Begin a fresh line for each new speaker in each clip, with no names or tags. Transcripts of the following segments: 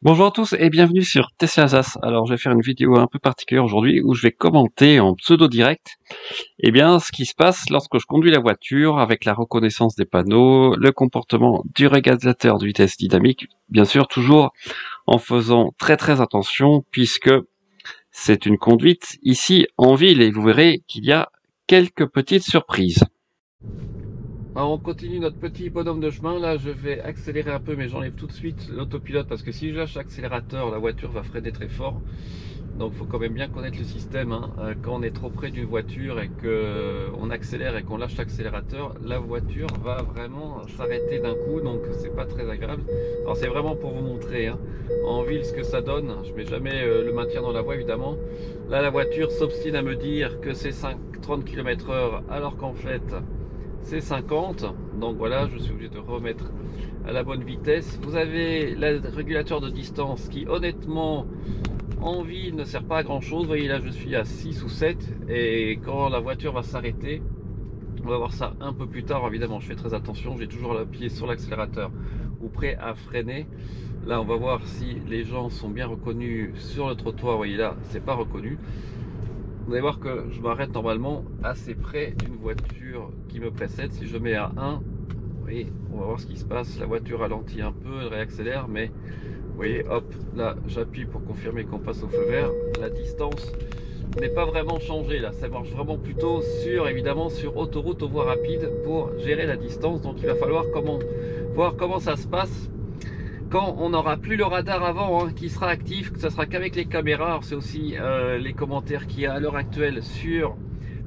Bonjour à tous et bienvenue sur Tesla Alsace. Alors je vais faire une vidéo un peu particulière aujourd'hui où je vais commenter en pseudo direct ce qui se passe lorsque je conduis la voiture avec la reconnaissance des panneaux, le comportement du régulateur de vitesse dynamique, bien sûr toujours en faisant très attention puisque c'est une conduite ici en ville et vous verrez qu'il y a quelques petites surprises. Alors on continue notre petit bonhomme de chemin. Là je vais accélérer un peu mais j'enlève tout de suite l'autopilote parce que si je lâche l'accélérateur la voiture va freiner très fort. Donc il faut quand même bien connaître le système hein. Quand on est trop près d'une voiture et qu'on accélère et qu'on lâche l'accélérateur, la voiture va vraiment s'arrêter d'un coup, donc c'est pas très agréable. Alors c'est vraiment pour vous montrer hein, en ville ce que ça donne. Je mets jamais le maintien dans la voie évidemment. Là la voiture s'obstine à me dire que c'est 30 km/h alors qu'en fait c'est 50, donc voilà, je suis obligé de remettre à la bonne vitesse. Vous avez le régulateur de distance qui honnêtement en ville ne sert pas à grand chose. Vous voyez là je suis à 6 ou 7 et quand la voiture va s'arrêter, on va voir ça un peu plus tard. Évidemment je fais très attention, j'ai toujours le pied sur l'accélérateur ou prêt à freiner. Là on va voir si les gens sont bien reconnus sur le trottoir. Vous voyez là c'est pas reconnu. Vous allez voir que je m'arrête normalement assez près d'une voiture qui me précède. Si je mets à 1, vous voyez, on va voir ce qui se passe. La voiture ralentit un peu, elle réaccélère, mais vous voyez, hop, là j'appuie pour confirmer qu'on passe au feu vert. La distance n'est pas vraiment changée là, ça marche vraiment plutôt évidemment sur autoroute ou voie rapide pour gérer la distance. Donc il va falloir voir comment ça se passe quand on n'aura plus le radar avant hein, qui sera actif, que ce sera qu'avec les caméras. C'est aussi les commentaires qu'il y a à l'heure actuelle sur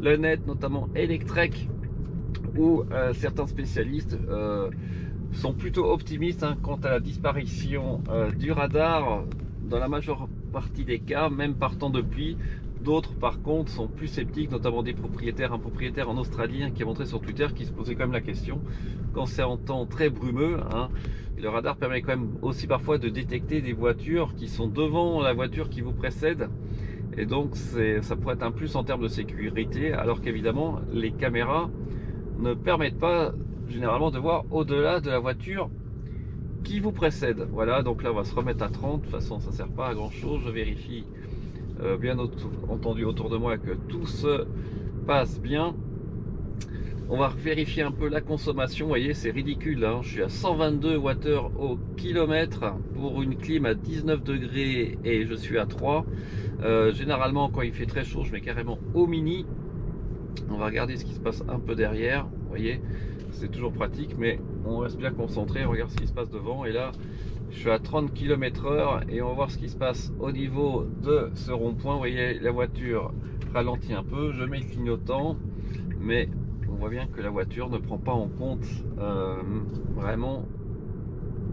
le net, notamment Electrek, où certains spécialistes sont plutôt optimistes hein, quant à la disparition du radar dans la majeure partie des cas, même par temps de pluie. D'autres par contre sont plus sceptiques, notamment des propriétaires, un propriétaire en Australie hein, qui a montré sur Twitter, qui se posait quand même la question, quand c'est en temps très brumeux hein, le radar permet quand même aussi parfois de détecter des voitures qui sont devant la voiture qui vous précède, et donc ça pourrait être un plus en termes de sécurité, alors qu'évidemment les caméras ne permettent pas généralement de voir au-delà de la voiture qui vous précède. Voilà, donc là on va se remettre à 30, de toute façon ça sert pas à grand chose. Je vérifie bien entendu autour de moi que tout se passe bien. On va vérifier un peu la consommation. Vous voyez c'est ridicule hein. Je suis à 122 Wh au kilomètre pour une clim à 19 degrés et je suis à 3. Généralement quand il fait très chaud je mets carrément au mini. On va regarder ce qui se passe un peu derrière. Vous voyez c'est toujours pratique mais on reste bien concentré. On regarde ce qui se passe devant et là je suis à 30 km/h et on va voir ce qui se passe au niveau de ce rond-point. Vous voyez la voiture ralentit un peu, je mets le clignotant mais on voit bien que la voiture ne prend pas en compte vraiment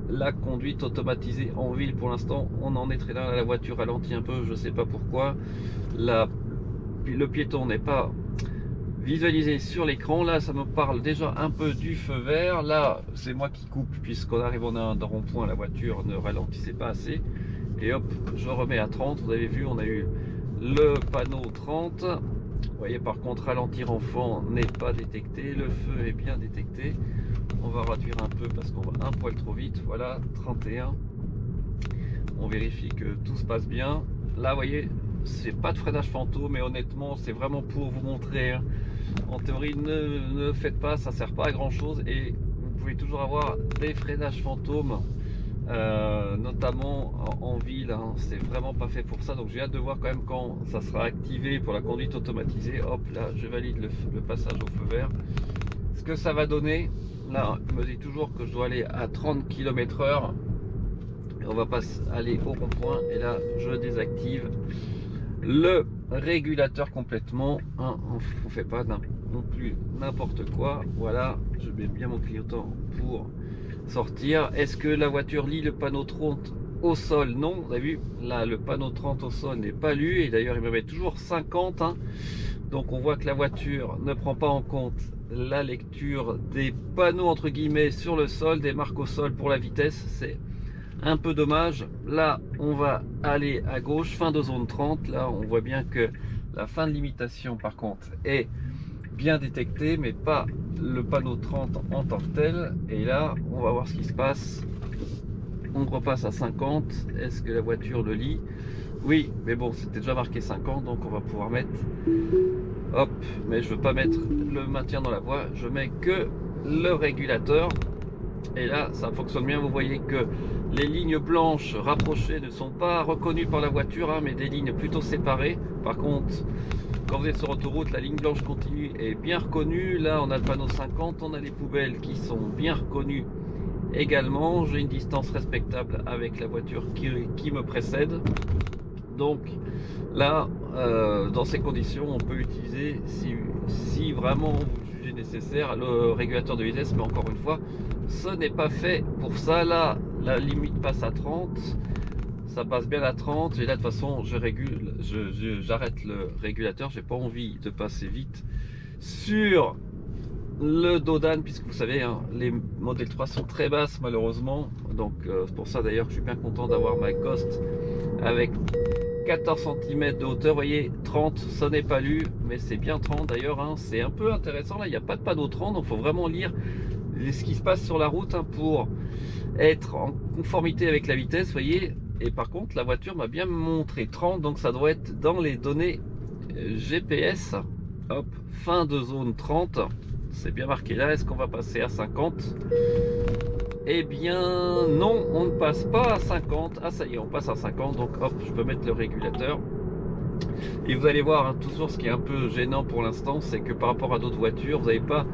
la conduite automatisée en ville. Pour l'instant on en est très là, la voiture ralentit un peu, je ne sais pas pourquoi. Le piéton n'est pas visualisé sur l'écran. Là ça me parle déjà un peu du feu vert. Là c'est moi qui coupe puisqu'on arrive en un rond-point, la voiture ne ralentissait pas assez et hop je remets à 30. Vous avez vu on a eu le panneau 30. Vous voyez par contre ralentir enfant n'est pas détecté, le feu est bien détecté. On va réduire un peu parce qu'on va un poil trop vite. Voilà 31. On vérifie que tout se passe bien. Là vous voyez c'est pas de freinage fantôme mais honnêtement c'est vraiment pour vous montrer hein. En théorie ne faites pas, ça sert pas à grand chose et vous pouvez toujours avoir des freinages fantômes notamment en ville hein. C'est vraiment pas fait pour ça, donc j'ai hâte de voir quand même quand ça sera activé pour la conduite automatisée. Hop là je valide le passage au feu vert, ce que ça va donner. Là il me dit toujours que je dois aller à 30 km/h et on va pas aller au rond-point et là je désactive le régulateur complètement hein. On fait pas non plus n'importe quoi. Voilà, je mets bien mon clignotant pour sortir. Est-ce que la voiture lit le panneau 30 au sol? Non, vous avez vu là le panneau 30 au sol n'est pas lu et d'ailleurs il me met toujours 50 hein. Donc on voit que la voiture ne prend pas en compte la lecture des panneaux entre guillemets sur le sol, des marques au sol pour la vitesse. C'est un peu dommage. Là on va aller à gauche, fin de zone 30. Là on voit bien que la fin de limitation par contre est bien détectée mais pas le panneau 30 en tant que tel. Et là on va voir ce qui se passe. on repasse à 50. Est-ce que la voiture le lit? Oui, mais bon, c'était déjà marqué 50, donc on va pouvoir mettre, hop, mais je veux pas mettre le maintien dans la voie, je mets que le régulateur. Et là, ça fonctionne bien. Vous voyez que les lignes blanches rapprochées ne sont pas reconnues par la voiture, hein, mais des lignes plutôt séparées. Par contre, quand vous êtes sur autoroute, la ligne blanche continue est bien reconnue. Là, on a le panneau 50, on a les poubelles qui sont bien reconnues également. J'ai une distance respectable avec la voiture qui me précède. Donc là, dans ces conditions, on peut utiliser, si vraiment vous jugez nécessaire, le régulateur de vitesse. Mais encore une fois, ce n'est pas fait pour ça. Là, la limite passe à 30. Ça passe bien à 30. Et là, de toute façon, j'arrête le régulateur. J'ai pas envie de passer vite sur le dos d'âne, puisque vous savez, hein, les Model 3 sont très basses malheureusement. Donc c'est pour ça d'ailleurs que je suis bien content d'avoir ma Ghost avec 14 cm de hauteur. Vous voyez, 30, ce n'est pas lu, mais c'est bien 30 d'ailleurs, hein. C'est un peu intéressant. Là, il n'y a pas de panneau 30, donc il faut vraiment lire ce qui se passe sur la route, hein, pour être en conformité avec la vitesse, vous voyez. Et par contre, la voiture m'a bien montré 30, donc ça doit être dans les données GPS. Hop, fin de zone 30, c'est bien marqué là. Est-ce qu'on va passer à 50? Eh bien non, on ne passe pas à 50. Ah ça y est, on passe à 50, donc hop, je peux mettre le régulateur. Et vous allez voir, hein, toujours ce qui est un peu gênant pour l'instant, c'est que par rapport à d'autres voitures, vous n'avez pas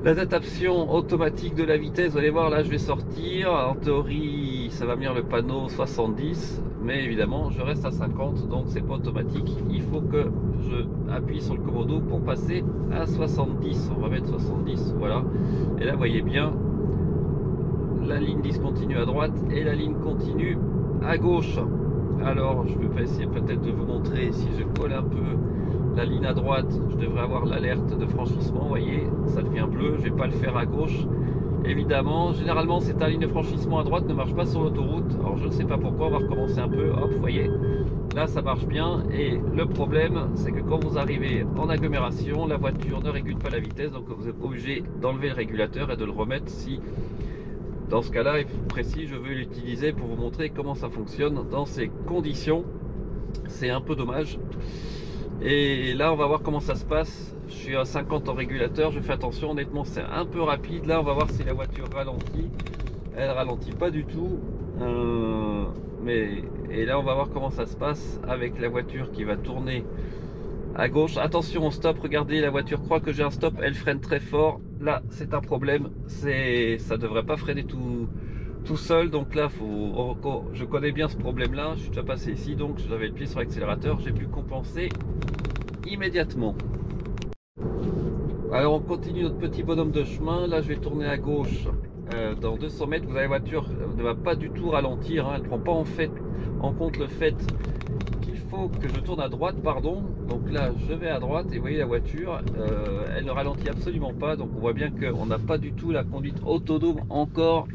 l'adaptation automatique de la vitesse. Vous allez voir, là je vais sortir, en théorie ça va venir le panneau 70, mais évidemment je reste à 50, donc c'est pas automatique. Il faut que je appuie sur le commodo pour passer à 70. On va mettre 70, voilà. Et là vous voyez bien, la ligne discontinue à droite et la ligne continue à gauche. Alors je vais essayer peut-être de vous montrer. Si je colle un peu la ligne à droite, je devrais avoir l'alerte de franchissement. Vous voyez, ça devient bleu. Je vais pas le faire à gauche, évidemment. Généralement, cette ligne de franchissement à droite ne marche pas sur l'autoroute. Alors je ne sais pas pourquoi. On va recommencer un peu. Hop, vous voyez, là ça marche bien. Et le problème, c'est que quand vous arrivez en agglomération, la voiture ne régule pas la vitesse, donc vous êtes obligé d'enlever le régulateur et de le remettre. Si dans ce cas-là, il faut précis, je veux l'utiliser pour vous montrer comment ça fonctionne dans ces conditions. C'est un peu dommage. Et là, on va voir comment ça se passe. Je suis à 50 en régulateur, je fais attention. Honnêtement, c'est un peu rapide. Là, on va voir si la voiture ralentit. Elle ralentit pas du tout. Et là, on va voir comment ça se passe avec la voiture qui va tourner à gauche. Attention, on stop. Regardez, la voiture croit que j'ai un stop. Elle freine très fort. Là, c'est un problème. Ça devrait pas freiner tout seul. Donc là, je connais bien ce problème-là. Je suis déjà passé ici, donc j'avais le pied sur l'accélérateur. J'ai pu compenser immédiatement. Alors, on continue notre petit bonhomme de chemin. Là, je vais tourner à gauche. Dans 200 mètres, vous avez la voiture ne va pas du tout ralentir, hein. Elle ne prend pas en compte le fait qu'il faut que je tourne à droite, pardon. Donc là je vais à droite et vous voyez la voiture, elle ne ralentit absolument pas. Donc on voit bien qu'on n'a pas du tout la conduite autonome encore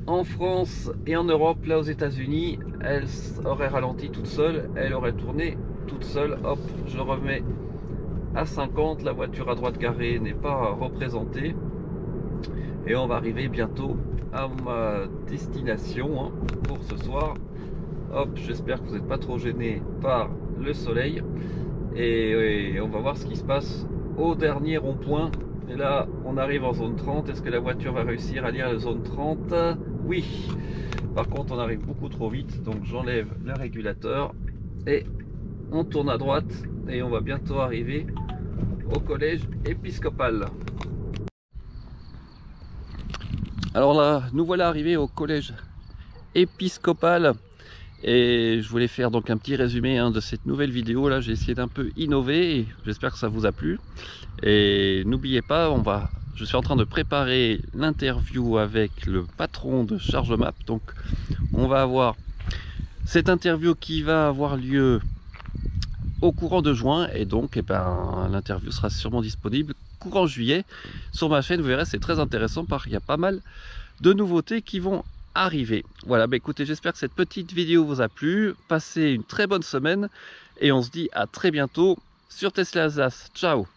en France et en Europe. Là aux États-Unis, elle aurait ralenti toute seule, elle aurait tourné toute seule. Hop, je remets à 50, la voiture à droite garée n'est pas représentée. Et on va arriver bientôt à ma destination, hein, pour ce soir. Hop, j'espère que vous n'êtes pas trop gênés par le soleil. Et on va voir ce qui se passe au dernier rond-point. Et là, on arrive en zone 30. Est-ce que la voiture va réussir à lire la zone 30? Oui. Par contre, on arrive beaucoup trop vite. Donc j'enlève le régulateur et on tourne à droite. Et on va bientôt arriver au collège épiscopal. Alors là, nous voilà arrivés au collège épiscopal et je voulais faire donc un petit résumé, hein, de cette nouvelle vidéo. Là, j'ai essayé d'un peu innover et j'espère que ça vous a plu. Et n'oubliez pas, je suis en train de préparer l'interview avec le patron de ChargeMap. Donc, on va avoir cette interview qui va avoir lieu au courant de juin et donc l'interview sera sûrement disponible courant juillet sur ma chaîne. Vous verrez, c'est très intéressant parce qu'il y a pas mal de nouveautés qui vont arriver. Voilà, écoutez, j'espère que cette petite vidéo vous a plu. Passez une très bonne semaine et on se dit à très bientôt sur Tesla Alsace. Ciao.